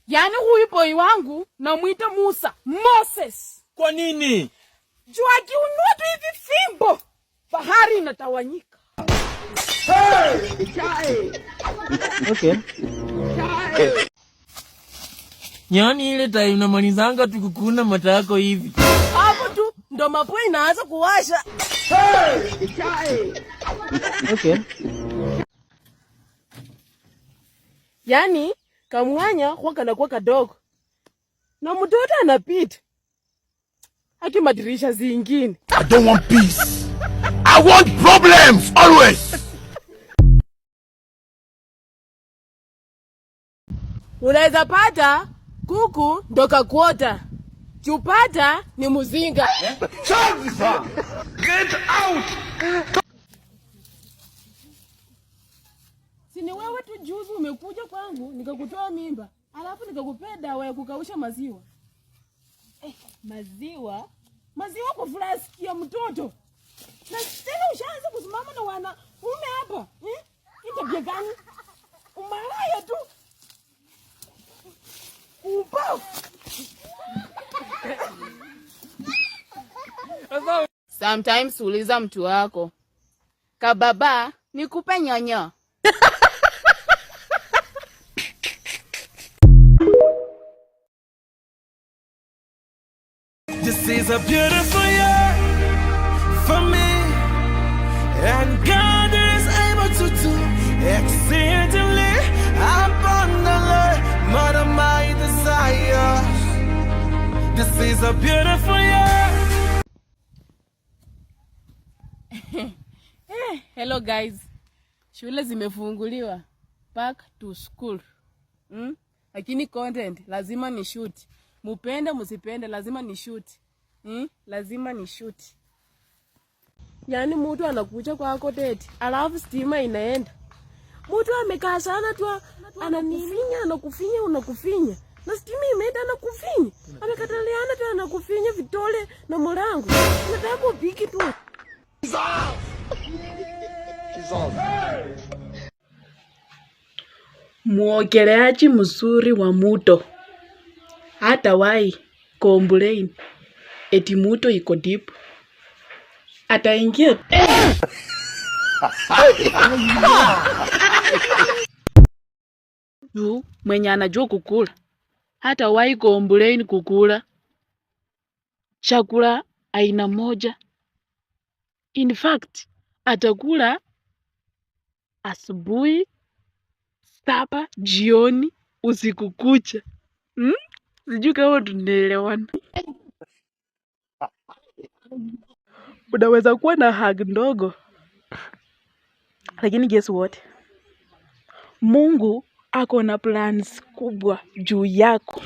Yani huyu boy wangu namuita Musa, Moses. Kwa nini? Juu akiunua tu hivi fimbo, bahari inatawanyika. Hey! Okay. Yani ile time unamalizanga tukukuna mata yako hivi. Hapo tu ndo mapua inaanza kuwasha. Hey! Okay. Yani kamwanya huwa kanakuwa kadogo na mtoto anapita haki madirisha zingine. I don't want peace. I want problems always. Unaweza pata kuku ndo kakuota, chupata ni muzinga. Get out. Sini wewe tu juzi umekuja kwangu nikakutoa mimba, alafu nikakupea dawa ya kukausha maziwa. Maziwa? Maziwa kwa flaski ya mtoto. Na tena ushaanza kusimama na wana ume hapa. Tabia gani? Umalaya tu. Sometimes uliza mtu wako, kababa nikupe nyanya. This is a beautiful year for me, and God is able to do exceedingly abundantly more than my desires. This is a beautiful year. Hello guys, shule zimefunguliwa, back to school. Lakini content lazima ni shoot. Mupende musipende lazima ni shoot. Lazima ni shoot. Yani mtu anakuja kwako date, alafu stima inaenda. Mtu amekaa sana tu ananifinya, anakufinya, unakufinya. Na stima imeenda anakufinya. Amekataliana tu anakufinya vitole na morangu. Nataka upiki tu. Muogeleaji mzuri wa muto hata wai complain eti muto iko deep, ataingia juu mwenye anajua kukula hata wai complain kukula chakula aina moja. In fact atakula asubuhi, sapa, jioni, usiku kucha. Sijui kama tunaelewana. Unaweza kuwa na hug ndogo, lakini guess what? Mungu ako na plans kubwa juu yako.